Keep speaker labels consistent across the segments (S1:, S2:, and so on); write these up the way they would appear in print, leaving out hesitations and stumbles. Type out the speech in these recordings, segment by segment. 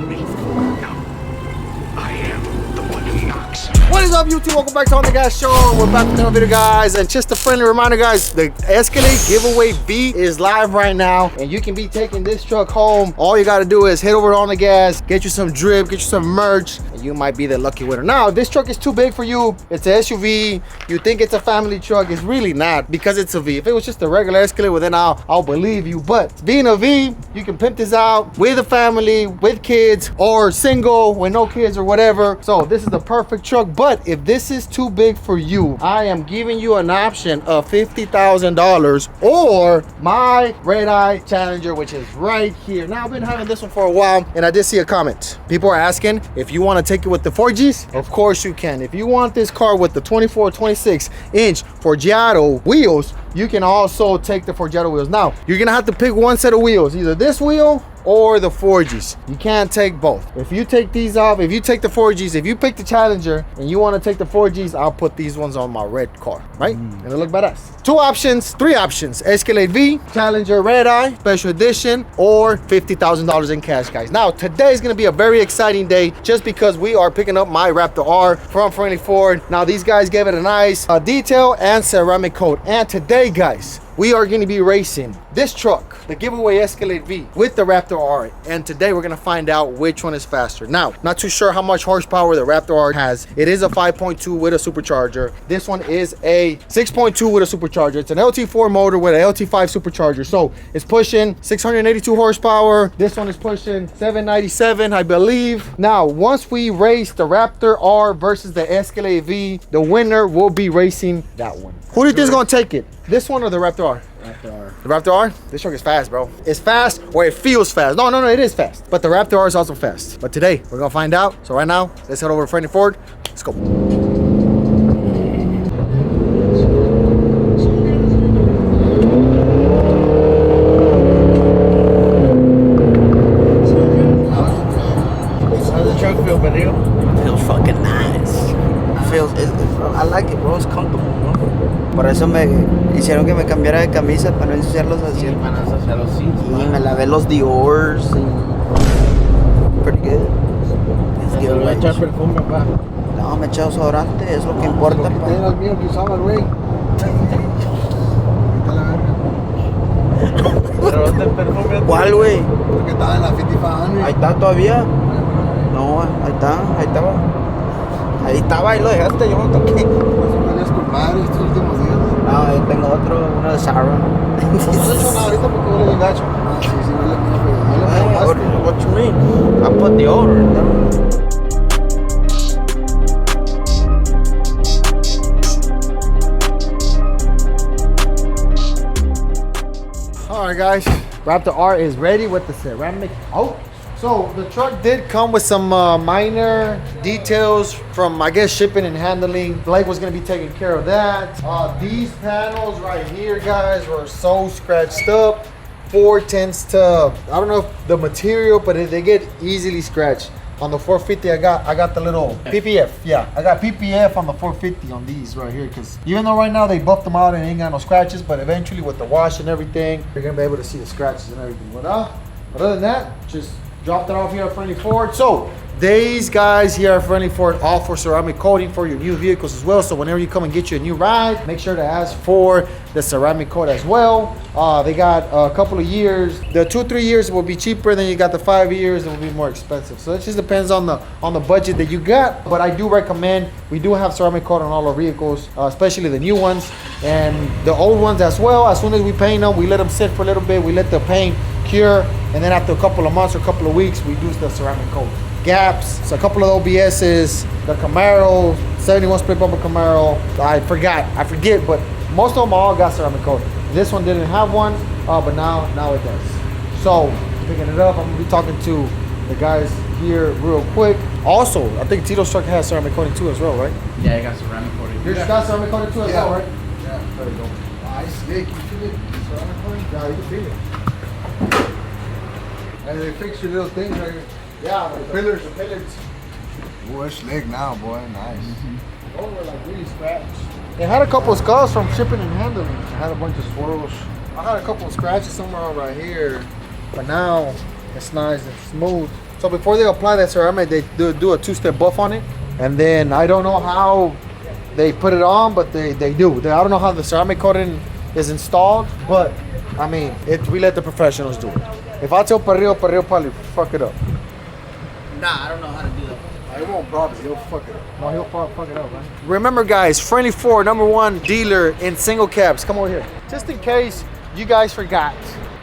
S1: me. No. I am the one who knocks.
S2: What is up, YouTube? Welcome back to ONDGAS Show. We're back with another video, guys. And just a friendly reminder, guys, the Escalade Giveaway V is live right now, and you can be taking this truck home. All you got to do is head over to ONDGAS, get you some drip, get you some merch, and you might be the lucky winner. Now, if this truck is too big for you, it's an SUV, you think it's a family truck, it's really not, because it's a V. If it was just a regular Escalade, well, then I'll believe you. But being a V, you can pimp this out with a family, with kids, or single, with no kids or whatever. So this is the perfect truck. But if this is too big for you, I am giving you an option of $50,000 or my Redeye Challenger, which is right here. Now, I've been having this one for a while, and I did see a comment. People are asking if you want to take it with the 4Gs. Of course you can. If you want this car with the 24, 26-inch Forgiato wheels, you can also take the Forgiato wheels. Now, you're gonna have to pick one set of wheels, either this wheel or the 4Gs. You can't take both. If you take these off, if you take the 4Gs, if you pick the Challenger and you want to take the 4Gs, I'll put these ones on my red car, right? And they look badass. Three options: Escalade V, Challenger Redeye Special Edition, or $50,000 in cash, guys. Now, today is gonna be a very exciting day just because we are picking up my Raptor R from Friendly Ford. Now, these guys gave it a nice detail and ceramic coat. And today, guys, we are going to be racing this truck, the giveaway Escalade V, with the Raptor R. And today we're going to find out which one is faster. Now, not too sure how much horsepower the Raptor R has. It is a 5.2 with a supercharger. This one is a 6.2 with a supercharger. It's an LT4 motor with an LT5 supercharger. So it's pushing 682 horsepower. This one is pushing 797, I believe. Now, once we race the Raptor R versus the Escalade V, the winner will be racing that one. Who do you think is going to take it? This one or the Raptor R?
S3: Raptor R.
S2: The Raptor R? This truck is fast, bro. It's fast, or it feels fast. No, it is fast. But the Raptor R is also fast. But today, we're gonna find out. So right now, let's head over to Friendly Ford. Let's go.
S3: How's the truck feel, Pedro?
S4: Feels fucking nice.
S3: I like it, bro. It's comfortable, ¿no? Por eso me hicieron que me cambiara de camisa para no ensuciar los asientos.
S4: Para hacer los seats.
S3: Y me lavé los Diors. Pretty good.
S4: ¿Le voy a echar perfume, papá?
S3: No, me eché desodorante, es lo que importa.
S2: Era el mío que usaba el güey.
S4: Pero este perfume...
S3: ¿Cuál, güey?
S2: Porque estaba en la 5500.
S3: Ahí está todavía. No, ahí estaba. Ahí estaba, ahí lo dejaste, yo no toqué.
S2: ¿No tenías con madre estos últimos días?
S3: No, yo tengo uno de Sarah.
S2: No has hecho nada ahorita porque huele bien gacho. Ah, sí, huele bien feo.
S3: What you mean? I put the order.
S2: All right, guys. Raptor R is ready with the ceramic. So the truck did come with some minor details from, I guess, shipping and handling. Blake was gonna be taking care of that. These panels right here, guys, were so scratched up. 4 tends to, I don't know if the material, but they get easily scratched. On the 450, I got the little PPF. Yeah, I got PPF on the 450 on these right here, because even though right now they buffed them out and ain't got no scratches, but eventually with the wash and everything, you're gonna be able to see the scratches and everything. But other than that, just dropped it off here at Friendly Ford. So these guys here at Friendly Ford offer ceramic coating for your new vehicles as well. So whenever you come and get you a new ride, make sure to ask for the ceramic coat as well. They got a couple of years. The 2-3 years will be cheaper, then you got the 5 years, it will be more expensive. So it just depends on the budget that you got. But I do recommend, we do have ceramic coat on all our vehicles, especially the new ones and the old ones as well. As soon as we paint them, we let them sit for a little bit, we let the paint cure, and then after a couple of months or a couple of weeks, we do the ceramic coat. Gaps, so a couple of OBS's, the Camaro, 71 split bumper Camaro, I forget, but most of them all got ceramic coat. This one didn't have one, but now it does. So, picking it up, I'm gonna be talking to the guys here real quick. Also, I think Tito's truck has ceramic coating too as well, right?
S4: Yeah, I got ceramic coating.
S2: Yours got ceramic coating too as well, right?
S5: Yeah.
S2: There you go.
S5: Nice, slick. You feel it? Ceramic coating?
S2: Yeah, you can feel it.
S5: And they fix your little things right here.
S2: Yeah, the pillars.
S5: Boy, it's slick now, boy. Nice.
S2: Those were like really scratched. It had a couple of scars from shipping and handling. It had a bunch of swirls. I had a couple of scratches somewhere right here, but now it's nice and smooth. So before they apply that ceramic, they do a two-step buff on it. And then I don't know how they put it on, but they do. I don't know how the ceramic coating is installed, but I mean, we let the professionals do it. If I tell Perrillo probably fuck it up.
S3: Nah, I don't know how to do that.
S5: It won't bother. He'll fuck it up.
S2: No, he'll fuck it up, man. Remember, guys, Friendly Ford, #1 dealer in single cabs. Come over here. Just in case you guys forgot,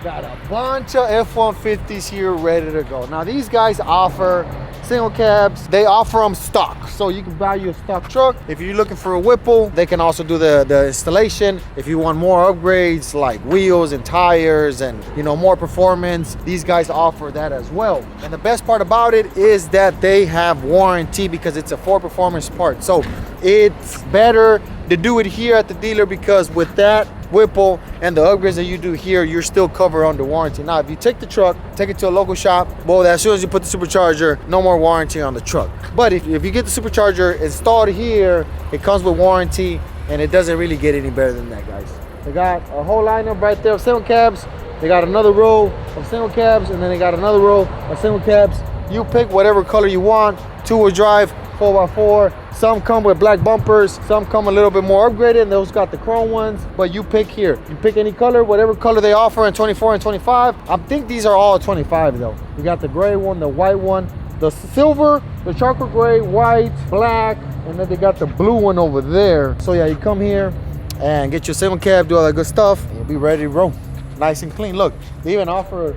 S2: got a bunch of F-150s here ready to go. Now, these guys offer single cabs. They offer them stock, so you can buy you a stock truck. If you're looking for a Whipple, they can also do the installation. If you want more upgrades like wheels and tires and, you know, more performance, these guys offer that as well. And the best part about it is that they have warranty because it's a Ford Performance part. So it's better to do it here at the dealer, because with that Whipple and the upgrades that you do here, you're still covered under warranty. Now, if you take the truck, take it to a local shop, well, as soon as you put the supercharger, no more warranty on the truck. But if you get the supercharger installed here, it comes with warranty, and it doesn't really get any better than that, guys. They got a whole lineup right there of single cabs. They got another row of single cabs, and then they got another row of single cabs. You pick whatever color you want, 2-wheel drive, 4x4. Some come with black bumpers, some come a little bit more upgraded, and those got the chrome ones. But you pick here. You pick any color, whatever color they offer in 24 and 25. I think these are all 25 though. You got the gray one, the white one, the silver, the charcoal gray, white, black, and then they got the blue one over there. So yeah, you come here and get your single cab, do all that good stuff, and you'll be ready to roll. Nice and clean. Look, they even offer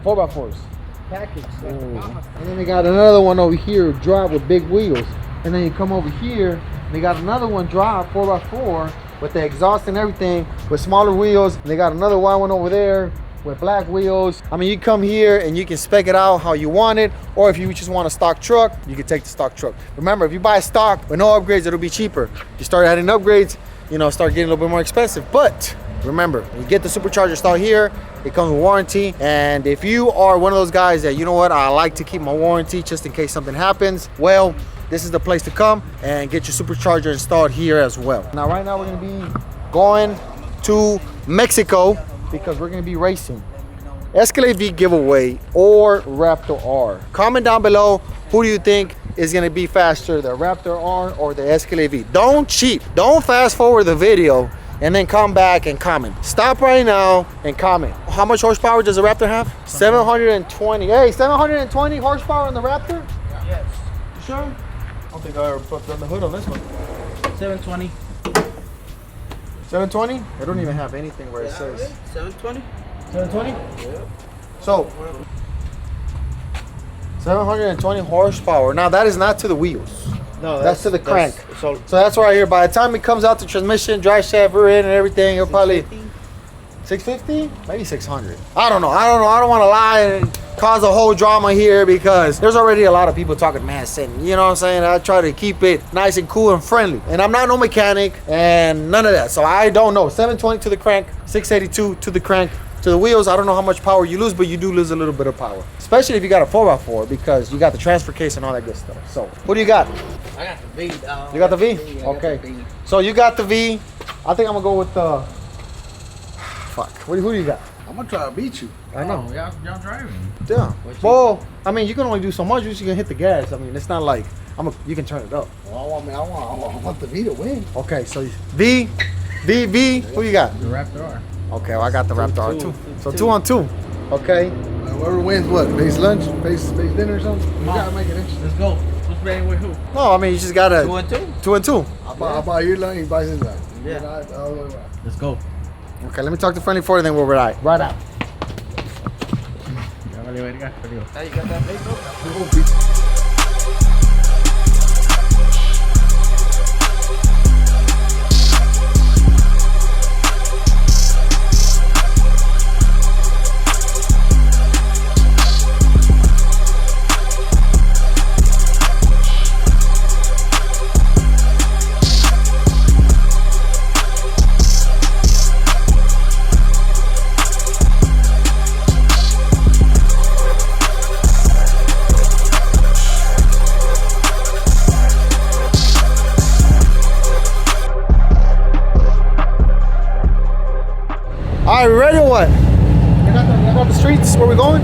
S2: 4x4s. Package. And then they got another one over here, drop with big wheels. And then you come over here, they got another one drop 4x4 with the exhaust and everything with smaller wheels. And they got another white one over there with black wheels. I mean, you come here and you can spec it out how you want it, or if you just want a stock truck, you can take the stock truck. Remember, if you buy stock with no upgrades, it'll be cheaper. You start adding upgrades, you know, start getting a little bit more expensive. But remember, you get the supercharger installed here, it comes with warranty. And if you are one of those guys that, you know what, I like to keep my warranty just in case something happens, well, this is the place to come and get your supercharger installed here as well. Now, right now, we're gonna be going to Mexico because we're gonna be racing Escalade V giveaway or Raptor R. Comment down below, who do you think is gonna be faster, the Raptor R or the Escalade V? Don't cheat, don't fast forward the video and then come back and comment. Stop right now and comment. How much horsepower does the Raptor have? 720. Hey, 720 horsepower on the Raptor?
S3: Yes.
S2: You sure? I don't think I ever put on the hood on this one.
S3: 720.
S2: 720? I don't even have anything where it says.
S3: 720?
S2: 720?
S3: Yeah.
S2: So, 720 horsepower. Now, that is not to the wheels.
S3: No,
S2: That's to the crank.
S3: So
S2: So that's right here. By the time it comes out the transmission, drive shaft, rear end, and everything, it'll probably 650, maybe 600. I don't know. I don't want to lie and cause a whole drama here because there's already a lot of people talking mad sitting. You know what I'm saying? I try to keep it nice and cool and friendly. And I'm not no mechanic and none of that. So I don't know. 720 to the crank, 682 to the crank. To the wheels, I don't know how much power you lose, but you do lose a little bit of power. Especially if you got a 4x4 because you got the transfer case and all that good stuff. So, what do you got?
S3: I got the V, dog.
S2: You got the V?
S3: I got
S2: Okay.
S3: the V.
S2: So you got the V. I think I'm gonna go with the. Fuck. Who do you got?
S5: I'm gonna try to beat you.
S2: I know.
S4: Oh, y'all driving.
S2: Yeah. Well, I mean, you can only do so much. You can hit the gas. I mean, it's not like you can turn it up.
S5: Well, I want the V to win.
S2: Okay, so V. Who you got?
S4: The Raptor R.
S2: Okay, well, I got the Raptor R too. So 2 on 2. Okay.
S5: Whoever wins, what? Base lunch, base dinner or something. You gotta make it interesting.
S4: Let's go. Who's playing with who?
S2: No, I mean, you just gotta
S3: 2 and 2?
S2: 2 and 2.
S5: I'll buy your lunch, you buy his lunch.
S3: Yeah.
S5: All the way around.
S4: Let's go.
S2: Okay, let me talk to Friendly Ford and then we'll ride out.
S4: Ya vale verga, perdió.
S3: Now you got that base up?
S5: We'll beat you.
S2: All right, we ready or what? I got the streets. Where we going?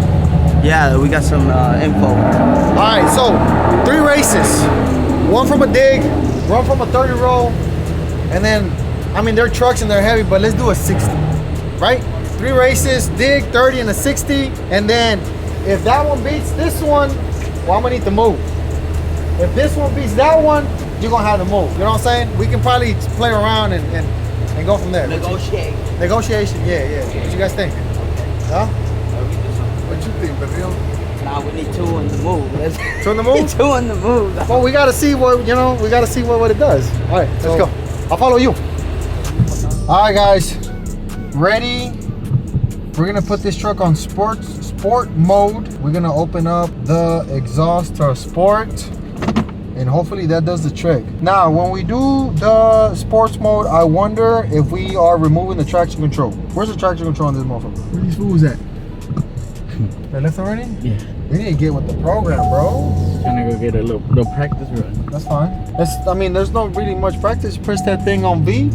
S3: Yeah, we got some info.
S2: All right, so 3 races. One from a dig, one from a 30 roll, and then, I mean, they're trucks and they're heavy, but let's do a 60, right? 3 races, dig, 30, and a 60. And then if that one beats this one, well, I'm gonna need to move. If this one beats that one, you're gonna have to move. You know what I'm saying? We can probably play around and go from there.
S3: Negotiate.
S2: Negotiation, yeah. What you guys think? Huh?
S5: What you think, Pedro?
S3: Nah, we need 2 on the move.
S2: 2 on the move?
S3: 2 on the move.
S2: Well, we gotta see what, you know, we gotta see what it does. All right, let's go. I'll follow you. All right, guys, ready? We're gonna put this truck on sport mode. We're gonna open up the exhaust to sport, and hopefully that does the trick. Now, when we do the sports mode, I wonder if we are removing the traction control. Where's the traction control on this motherfucker?
S5: Where these fools at?
S2: They left already?
S4: Yeah.
S2: We need to get with the program, bro.
S4: Trying to go get a little practice run.
S2: That's fine. I mean, there's no really much practice. You press that thing on V.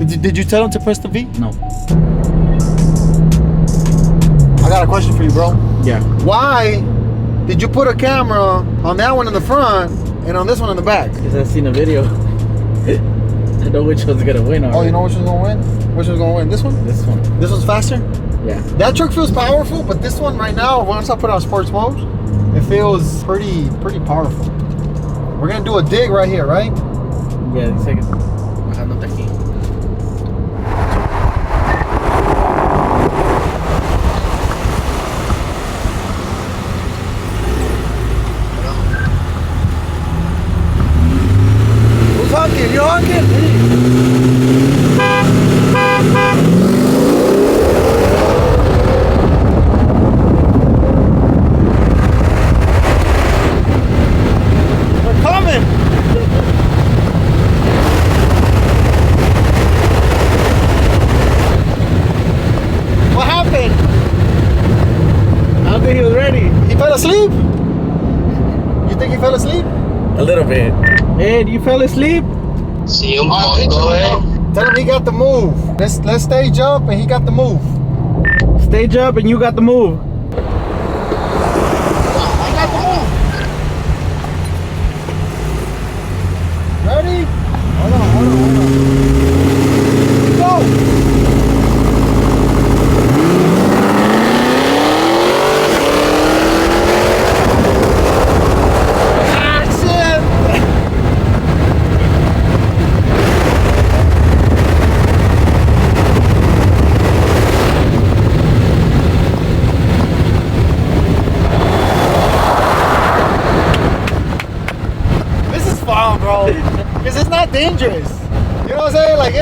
S2: Did you tell him to press the V?
S4: No.
S2: I got a question for you, bro.
S4: Yeah.
S2: Why did you put a camera on that one in the front and on this one in the back?
S4: Because I've seen a video. I know which one's gonna win already.
S2: Oh, you know which one's gonna win? Which one's gonna win? This one?
S4: This one.
S2: This one's faster?
S4: Yeah.
S2: That truck feels powerful, but this one right now, once I put it on sports mode, it feels pretty powerful. We're gonna do a dig right here, right?
S4: Yeah, second. Bajándote aquí.
S2: Who's honking? You honking? They're coming! What happened?
S4: I don't think he was ready.
S2: He fell asleep? You think he fell asleep?
S4: A little bit. Hey, you fell asleep?
S6: See him, go ahead.
S2: Tell him he got the move. Let's stage up and he got the move.
S4: Stage up and you got the move.
S2: I got the move. Ready? Hold on. Go! Because it's not dangerous. You know what I'm saying? Like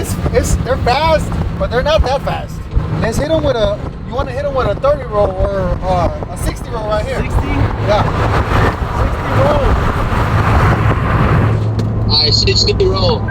S2: they're fast, but they're not that fast. Let's hit them with you want to hit them with a 30 roll or a 60 roll right here.
S4: 60?
S2: Yeah.
S6: 60 roll. Alright, 60 roll.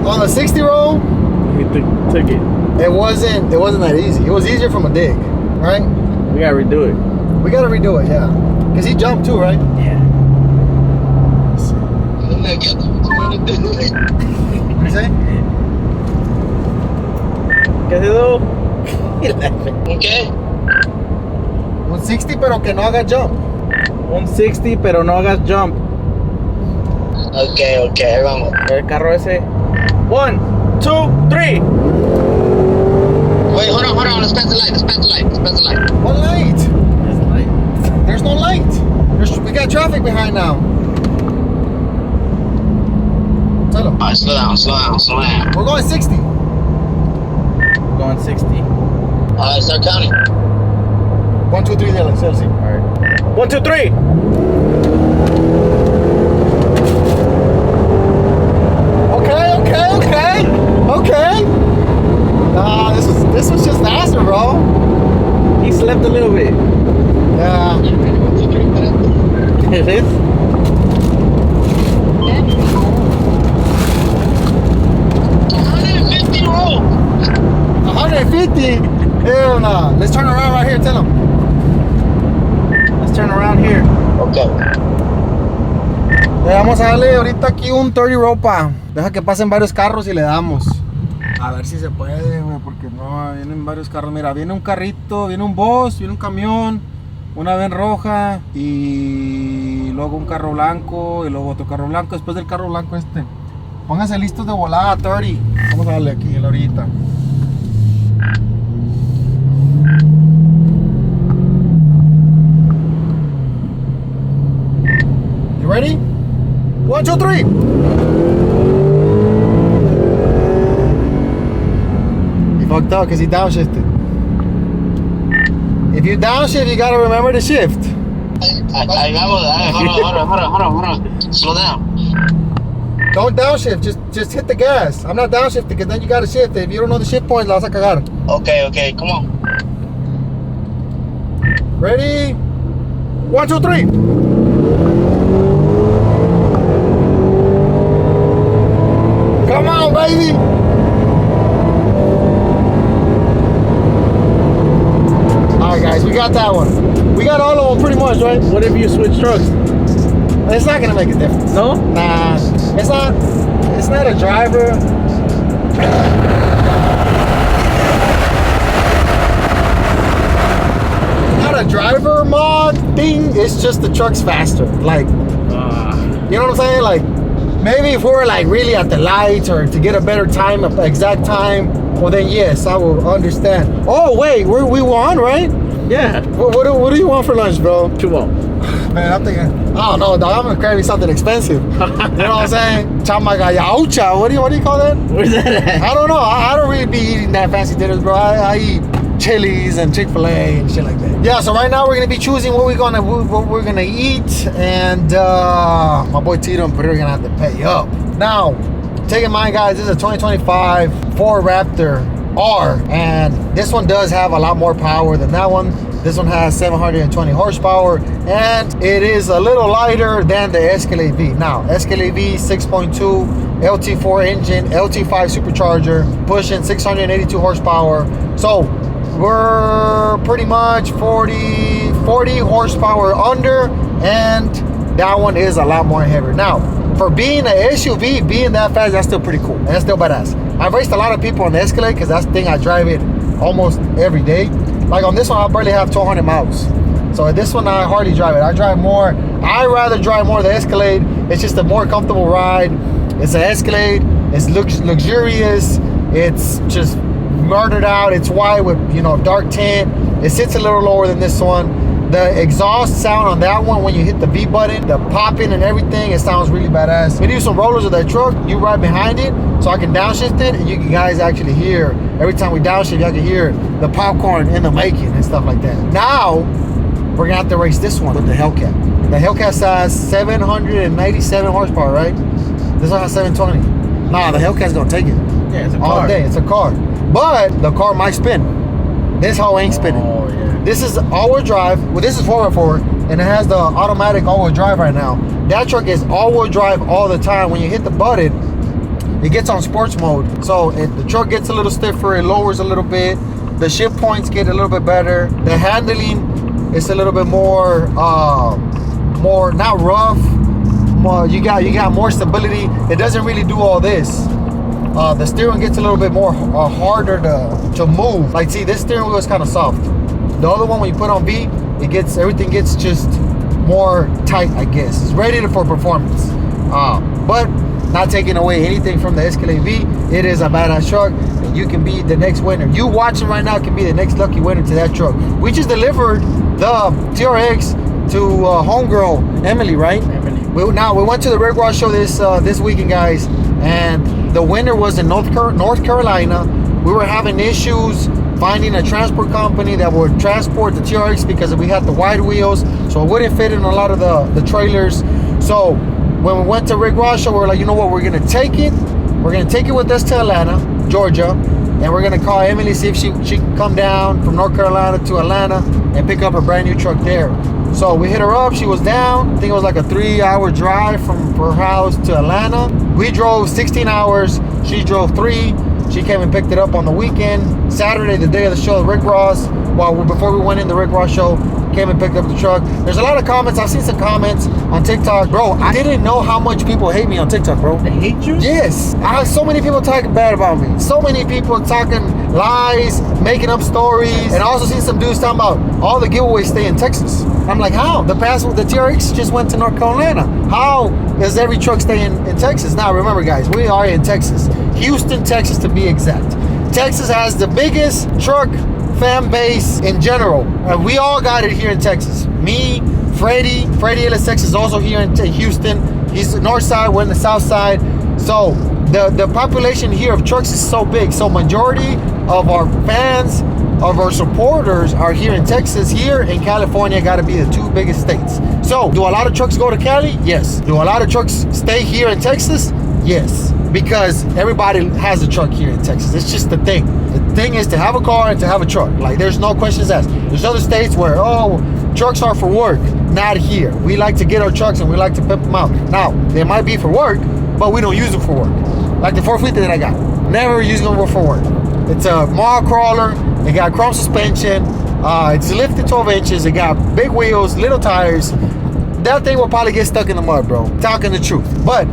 S2: On the 60 roll,
S4: He took it.
S2: it wasn't that easy. It was easier from a dig, right?
S4: We gotta redo it.
S2: We gotta redo it, yeah. Because he jumped too, right?
S4: Yeah.
S2: What you say?
S4: ¿Qué haces?
S6: Okay.
S2: 160 pero que no haga jump.
S4: 160, pero no hagas jump.
S6: Okay, ahí vamos.
S4: El carro ese. 1, 2, 3.
S6: Wait, hold on. Let's pass the light.
S2: What light?
S4: It's light.
S2: There's no light. We got traffic behind now. Tell him.
S6: Alright, slow down.
S2: We're going 60.
S4: Going 60.
S6: Alright, start counting.
S2: 1, 2, 3, let's see.
S4: Alright. 1, 2, 3.
S2: Okay. Nah, this was just faster, bro.
S4: He slept a little bit.
S2: Yeah.
S4: It is?
S2: 350? Hell nah. Let's turn around right here, tell him. Let's turn around here.
S6: Okay.
S2: Le vamos a darle ahorita aquí un 30 ropa. Deja que pasen varios carros y le damos. A ver si se puede, güey, porque no, vienen varios carros. Mira, viene un carrito, viene un bus, viene un camión, una van roja y luego un carro blanco y luego otro carro blanco. Después del carro blanco este. Pónganse listos de volada, 30. Vamos a darle aquí, ahorita. You ready? 1, 2, 3. He fucked up because he downshifted. If you downshift, you gotta remember to shift.
S6: I hold on. Slow down.
S2: Don't downshift, just hit the gas. I'm not downshifting because then you gotta shift. If you don't know the shift points, la vas a cagar.
S6: Okay, come on.
S2: Ready? 1, 2, 3. Come on, baby. All right, guys, we got that one. We got all of them pretty much, right?
S4: What if you switch trucks?
S2: It's not gonna make a difference.
S4: No?
S2: Nah, it's not a driver. Not a driver mod thing. It's just the truck's faster. Like, you know what I'm saying? Like, maybe if we're like really at the lights or to get a better time, exact time, well then yes, I will understand. Oh wait, we won, right?
S4: Yeah.
S2: What do you want for lunch, bro?
S4: What you want?
S2: Man, I'm thinking, I don't know, dog. I'm gonna crave me something expensive. You know what I'm saying? Chamagayaucha. What do you call that?
S4: Where's that at?
S2: I don't know. I don't really be eating that fancy dinners, bro. I eat Chili's and Chick-fil-A and shit like that. Yeah. So right now we're gonna be choosing what we're gonna eat, and my boy Tito and Peter are gonna have to pay up. Now, take in mind, guys, this is a 2025 Ford Raptor R, and this one does have a lot more power than that one. This one has 720 horsepower, and it is a little lighter than the Escalade V. Now, Escalade V 6.2 LT4 engine, LT5 supercharger, pushing 682 horsepower. So we're pretty much 40 horsepower under, and that one is a lot more heavier. Now, for being an SUV, being that fast, that's still pretty cool. And that's still badass. I've raced a lot of people on the Escalade because that's the thing, I drive it almost every day. Like on this one, I barely have 200 miles. So this one, I hardly drive it. I rather drive more the Escalade. It's just a more comfortable ride. It's an Escalade. It's luxurious. It's just murdered out. It's white with, you know, dark tint. It sits a little lower than this one. The exhaust sound on that one, when you hit the V button, the popping and everything, it sounds really badass. We do some rollers with that truck. You ride behind it, so I can downshift it, and you guys actually hear, every time we downshift, y'all can hear the popcorn in the making and stuff like that. Now, we're gonna have to race this one with the Hellcat. The Hellcat has 797 horsepower, right? This one has 720. Nah, the Hellcat's gonna take it.
S4: Yeah, it's a car.
S2: All day, it's a car. But the car might spin. This hoe ain't spinning.
S4: Oh, yeah.
S2: This is all-wheel drive. Well, this is 4x4, and it has the automatic all-wheel drive right now. That truck is all-wheel drive all the time. When you hit the button, it gets on sports mode. So the truck gets a little stiffer, it lowers a little bit. The shift points get a little bit better. The handling is a little bit more not rough. You got more stability. It doesn't really do all this. The steering gets a little bit more harder to move. Like, see, this steering wheel is kind of soft. The other one, when you put on V, everything gets just more tight, I guess. It's ready for performance. But not taking away anything from the Escalade V. It is a badass truck, and you can be the next winner. You watching right now can be the next lucky winner to that truck. We just delivered the TRX to homegirl Emily, right?
S4: Emily.
S2: We went to the Red Rock show this weekend, guys, and the winner was in North Carolina. We were having issues finding a transport company that would transport the TRX because we had the wide wheels, so it wouldn't fit in a lot of the trailers. So when we went to Rick Ross show, we were like, you know what, we're gonna take it with us to Atlanta, Georgia, and we're gonna call Emily, see if she can come down from North Carolina to Atlanta and pick up a brand new truck there. So we hit her up, she was down. I think it was like a 3-hour drive from her house to Atlanta. We drove 16 hours, she drove 3. She came and picked it up on the weekend. Saturday, the day of the show, Rick Ross, before we went in the Rick Ross show, came and picked up the truck. There's a lot of comments. I've seen some comments on TikTok. Bro, I didn't know how much people hate me on TikTok, bro.
S4: They hate you?
S2: Yes. I have so many people talking bad about me. So many people talking lies, making up stories. And I also seen some dudes talking about all the giveaways stay in Texas. I'm like, how? The TRX just went to North Carolina. How does every truck stay in Texas? Now, remember, guys, we are in Texas. Houston, Texas, to be exact. Texas has the biggest truck fan base in general. We all got it here in Texas. Me, Freddie LSX is also here in Houston. He's the north side, we're in the south side. So the population here of trucks is so big. So majority of our fans, of our supporters are here in Texas. Here in California got to be the two biggest states. So do a lot of trucks go to Cali? Yes. Do a lot of trucks stay here in Texas? Yes. Because everybody has a truck here in Texas. It's just the thing. The thing is to have a car and to have a truck. Like, there's no questions asked. There's other states where, trucks are for work. Not here. We like to get our trucks and we like to pimp them out. Now, they might be for work, but we don't use them for work. Like the 450 that I got. Never use them for work. It's a mall crawler. It got chrome suspension. It's lifted 12 inches. It got big wheels, little tires. That thing will probably get stuck in the mud, bro. Talking the truth. But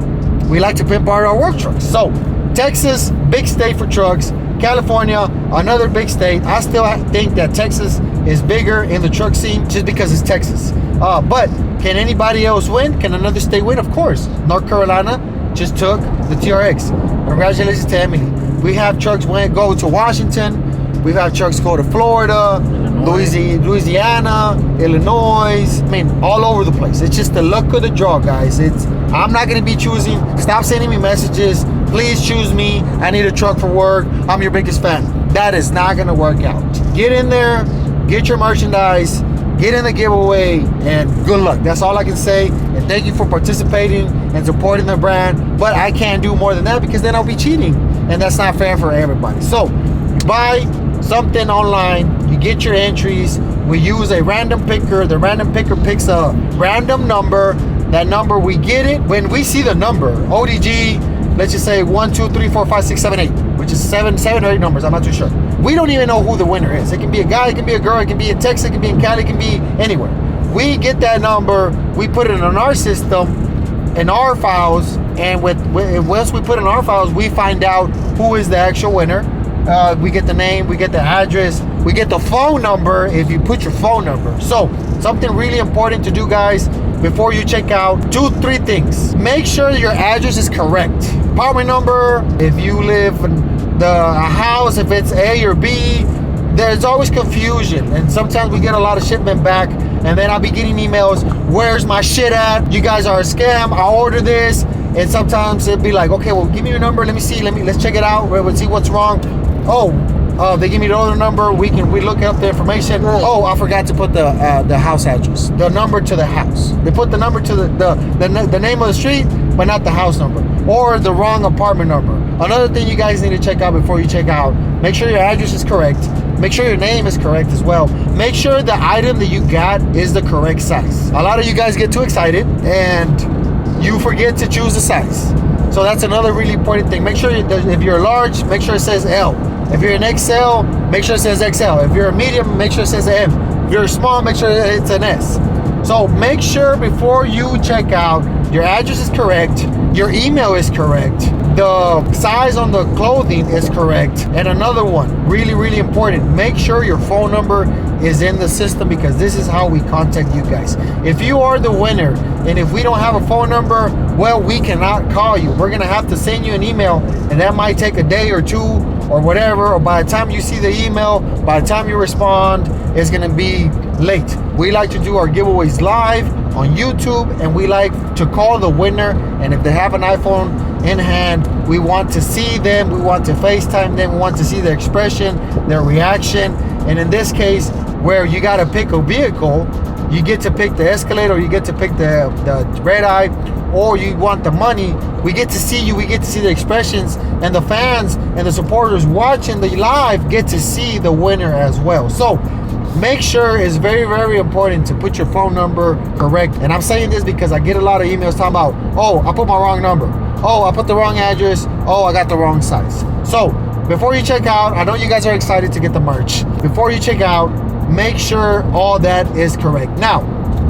S2: we like to pimp out our work trucks. So, Texas, big state for trucks. California, another big state. I still think that Texas is bigger in the truck scene just because it's Texas. But can anybody else win? Can another state win? Of course. North Carolina just took the TRX. Congratulations to Emily. We have trucks go to Washington. We've had trucks go to Florida, Louisiana, Illinois. I mean, all over the place. It's just the luck of the draw, guys. I'm not going to be choosing. Stop sending me messages. Please choose me. I need a truck for work. I'm your biggest fan. That is not going to work out. Get in there. Get your merchandise. Get in the giveaway. And good luck. That's all I can say. And thank you for participating and supporting the brand. But I can't do more than that because then I'll be cheating. And that's not fair for everybody. So, buy something online, you get your entries, we use a random picker. The random picker picks a random number. That number, we get it when we see the number. ODG, let's just say 1, 2, 3, 4, 5, 6, 7, 8, which is seven or eight numbers, I'm not too sure. We don't even know who the winner is. It can be a guy, it can be a girl, it can be in Texas, it can be in Cali, it can be anywhere. We get that number, we put it in our system, in our files, and once we put it in our files, we find out who is the actual winner. We get the name, we get the address, we get the phone number if you put your phone number. So, something really important to do, guys, before you check out, 3 things. Make sure your address is correct. Apartment number, if you live in a house, if it's A or B, there's always confusion. And sometimes we get a lot of shipment back, and then I'll be getting emails, where's my shit at? You guys are a scam, I ordered this. And sometimes it'll be like, okay, well, give me your number, let me see, let's check it out, we'll see what's wrong. They give me the other number. We look up the information. Oh, I forgot to put the house address, the number to the house. They put the number to the name of the street, but not the house number, or the wrong apartment number. Another thing you guys need to check out before you check out: make sure your address is correct. Make sure your name is correct as well. Make sure the item that you got is the correct size. A lot of you guys get too excited and you forget to choose the size. So that's another really important thing. Make sure if you're large, make sure it says L. If you're an XL, make sure it says XL. If you're a medium, make sure it says M. If you're small, make sure it's an S. So make sure before you check out, your address is correct, your email is correct, the size on the clothing is correct. And another one, really, really important, make sure your phone number is in the system, because this is how we contact you guys. If you are the winner and if we don't have a phone number, well, we cannot call you. We're gonna have to send you an email, and that might take a day or two or whatever, or by the time you see the email, by the time you respond, it's gonna be late. We like to do our giveaways live on YouTube, and we like to call the winner, and if they have an iPhone in hand, we want to see them, we want to FaceTime them, we want to see their expression, their reaction. And in this case, where you got to pick a vehicle, you get to pick the Escalade, or you get to pick the Redeye, or you want the money, we get to see you, we get to see the expressions, and the fans and the supporters watching the live get to see the winner as well. So make sure, it's very, very important to put your phone number correct. And I'm saying this because I get a lot of emails talking about, oh, I put my wrong number, oh, I put the wrong address, oh, I got the wrong size. So before you check out, I know you guys are excited to get the merch. Before you check out, make sure all that is correct. Now,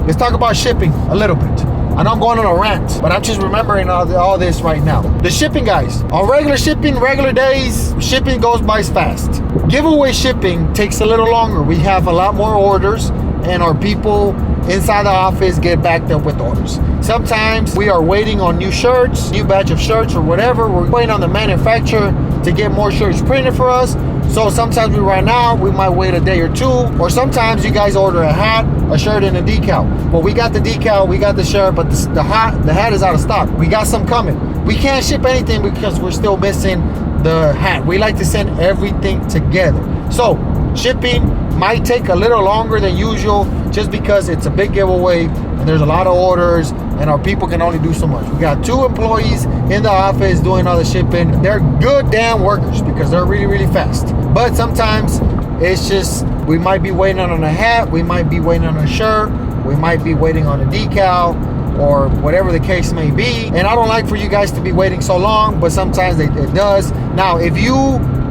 S2: let's talk about shipping a little bit. I know I'm going on a rant, but I'm just remembering all this right now. The shipping, guys, on regular shipping, regular days, shipping goes by fast. Giveaway shipping takes a little longer. We have a lot more orders, and our people inside the office get backed up with orders. Sometimes we are waiting on new shirts, new batch of shirts or whatever. We're waiting on the manufacturer to get more shirts printed for us. So sometimes we might wait a day or two, or sometimes you guys order a hat, a shirt, and a decal. Well, we got the decal, we got the shirt, but the hat is out of stock. We got some coming. We can't ship anything because we're still missing the hat. We like to send everything together. So shipping might take a little longer than usual just because it's a big giveaway and there's a lot of orders and our people can only do so much. We got 2 employees in the office doing all the shipping. They're good damn workers because they're really, really fast. But sometimes it's just, we might be waiting on a hat, we might be waiting on a shirt, we might be waiting on a decal, or whatever the case may be. And I don't like for you guys to be waiting so long, but sometimes it does. Now, if you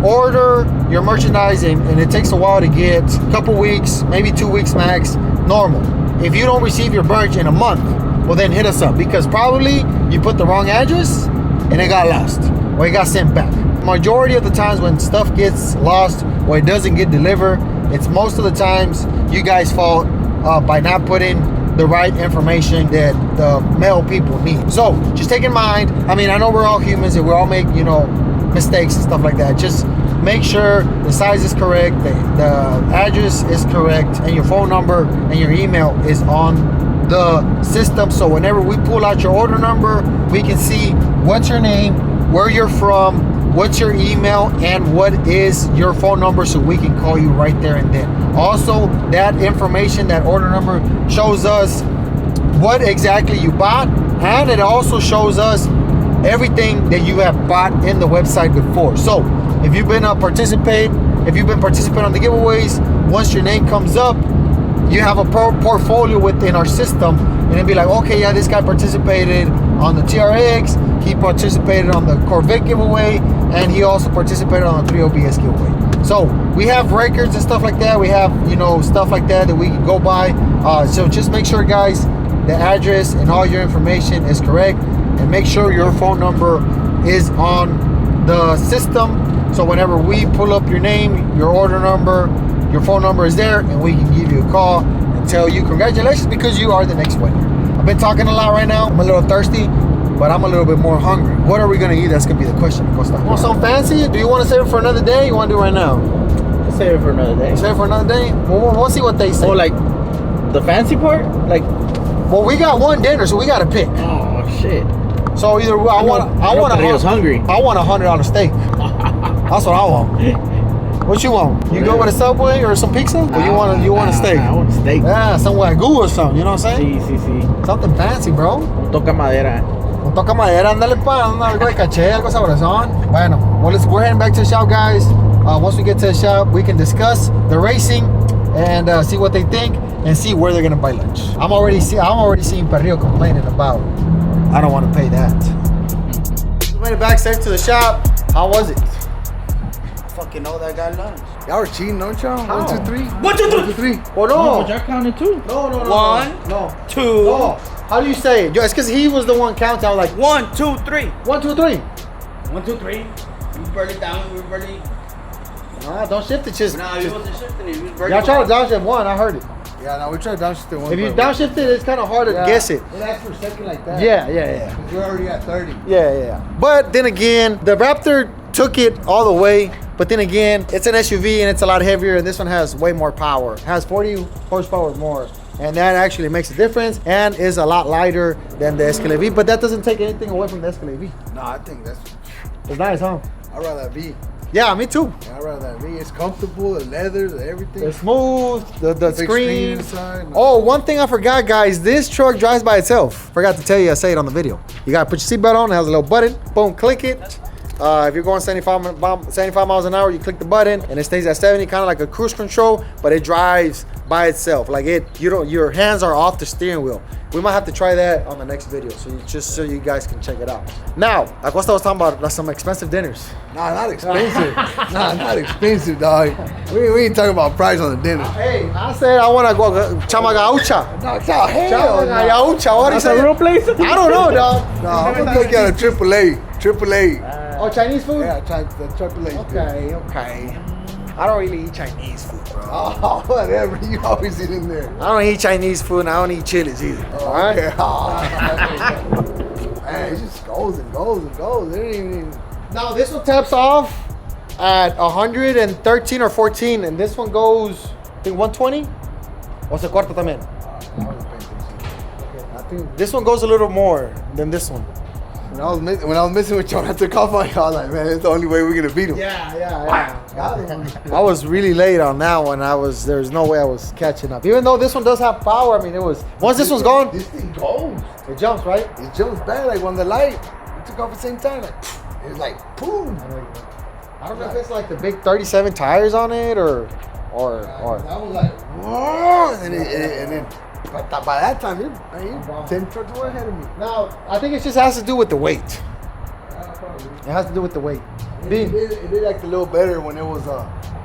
S2: order your merchandise and it takes a while to get, a couple weeks, maybe 2 weeks max, normal. If you don't receive your merch in a month, well then hit us up, because probably you put the wrong address and it got lost or it got sent back. Majority of the times when stuff gets lost or it doesn't get delivered, it's most of the times you guys' fault by not putting the right information that the mail people need. So just take in mind, I mean, I know we're all humans and we all make, you know, mistakes and stuff like that. Just make sure the size is correct, the address is correct, and your phone number and your email is on the system. So whenever we pull out your order number, we can see what's your name, where you're from, what's your email, and what is your phone number, so we can call you right there and then. Also, that information, that order number, shows us what exactly you bought, and it also shows us everything that you have bought in the website before. So if you've been participating on the giveaways, once your name comes up, you have a portfolio within our system, and it'll be like, okay, yeah, this guy participated on the TRX, he participated on the Corvette giveaway, and he also participated on the 3OBS giveaway. So we have records and stuff like that. We have, you know, stuff like that we can go by. So just make sure, guys, the address and all your information is correct, and make sure your phone number is on the system. So whenever we pull up your name, your order number, your phone number is there, and we can give you a call and tell you congratulations because you are the next winner. I've been talking a lot right now. I'm a little thirsty, but I'm a little bit more hungry. What are we gonna eat? That's gonna be the question. Want something fancy? Do you want to save it for another day? You want to do it right now?
S4: Save it for another day.
S2: Save it for another day? Well, we'll see what they say.
S4: Oh, like the fancy part? Like,
S2: well, we got one dinner, so we got to pick.
S4: oh shit.
S2: So either I want
S4: hungry.
S2: I want $100 steak. That's what I want. What you want? You go with a Subway or some pizza? Or you want a steak?
S4: I want a steak.
S2: Yeah, some wagyu or something, you know what I'm saying?
S4: Sí.
S2: Something fancy, bro.
S4: Un toca madera.
S2: Un toca madera, ándale pa, algo de caché, algo sabrosón. Bueno, well, we're heading back to the shop, guys. Once we get to the shop, we can discuss the racing and see what they think and see where they're gonna buy lunch. I'm already seeing Perrillo complaining about, I don't want to pay that. We made it back safe to the shop. How was it?
S3: Fucking know that guy lunch.
S5: Y'all were cheating, don't y'all?
S2: How?
S5: 1, 2, 3.
S3: 1, 2, 3.
S2: Well,
S4: No,
S2: no.
S4: but y'all counted too.
S2: No.
S3: 1, 2.
S2: No. How do you say it? It's because he was the one counting. I was like,
S3: 1, 2, 3.
S2: 1, 2, 3.
S3: 1, 2, 3. You burn it down. We burn it.
S2: Nah, don't shift it. Just,
S3: No, he wasn't shifting it. He was burning
S2: y'all
S3: it.
S2: try to downshift one. I heard it.
S5: Yeah, no, we tried downshift one.
S2: If you downshift it, it's kind of hard to guess it.
S5: It asked for a second like that.
S2: Yeah.
S5: We're already at 30.
S2: Yeah. But then again, the Raptor took it all the way. But then again, it's an SUV and it's a lot heavier, and this one has way more power. It has 40 horsepower more. And that actually makes a difference and is a lot lighter than the Escalade V. But that doesn't take anything away from the Escalade V.
S5: No, I think that's...
S2: It's nice, huh?
S5: I'd rather that V.
S2: Yeah, me too.
S5: Yeah, I'd rather that V. It's comfortable, the leather, the everything.
S2: It's smooth, the
S5: Big
S2: screen.
S5: inside.
S2: Oh, one thing I forgot, guys. This truck drives by itself. Forgot to tell you, I say it on the video. You gotta put your seatbelt on. It has a little button. Boom, click it. If you're going 75 miles an hour, you click the button and it stays at 70, kind of like a cruise control, but it drives by itself. Like your hands are off the steering wheel. We might have to try that on the next video, just so you guys can check it out. Now, like Costa was talking about, some expensive dinners.
S5: Nah, not expensive. Nah, not expensive, dog. We ain't talking about price on the dinner.
S2: Hey, I said I want to go Chama Gaucha.
S5: No, it's all hell.
S2: Chama Gaucha. What do you
S4: That's a real
S2: say?
S4: place?
S2: I don't know, dog.
S5: No, I'm gonna take you out of AAA.
S2: Oh, Chinese food?
S5: Yeah, the AAA.
S2: Okay. I don't really eat Chinese food, bro.
S5: Oh, whatever. You always eat in there.
S2: I don't eat Chinese food and I don't eat chilies either. All right?
S5: Okay. Man, it just goes and goes and goes. It ain't even...
S2: Now, this one taps off at 113 or 14, and this one goes, I think, 120? O se corta también? I think this one goes a little more than this one.
S5: When I was messing with John, I took off on you. I was like, man, it's the only way we're gonna beat him.
S2: Yeah. I was really late on that one. There's no way I was catching up. Even though this one does have power, I mean, once this one's gone,
S5: This thing goes.
S2: it jumps, right?
S5: It jumps back like when the light. We took off at the same time. Like, it was like, boom.
S2: I don't know if it's like the big 37 tires on it or.
S5: I was like, whoa. And then by that time, you're 10 trucks away ahead of me.
S2: Now, I think it just has to do with the weight. It has to do with the weight.
S5: It did act a little better when it was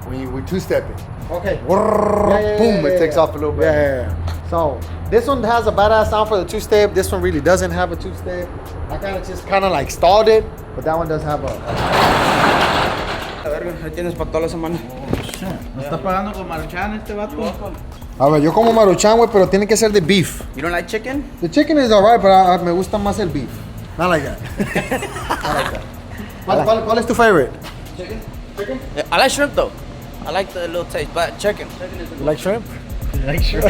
S5: when you were two-stepping.
S2: Okay.
S5: Boom, it takes off a little bit.
S2: Yeah. So this one has a badass sound for the two-step. This one really doesn't have a two-step. I kind of like stalled it, but that one does have a.
S3: Ahí tienes para toda la semana.
S4: ¿No estás pagando con Maruchan este vato?
S2: A ver, yo como Maruchan, güey, pero tiene que ser de beef.
S3: You don't like chicken?
S2: The chicken is alright, but me gusta más el beef. Not like that. Not like that. ¿Cuál es tu favorite?
S3: Chicken? Yeah, I like shrimp though. I like the little taste, but chicken.
S2: You like shrimp?
S4: Like sure.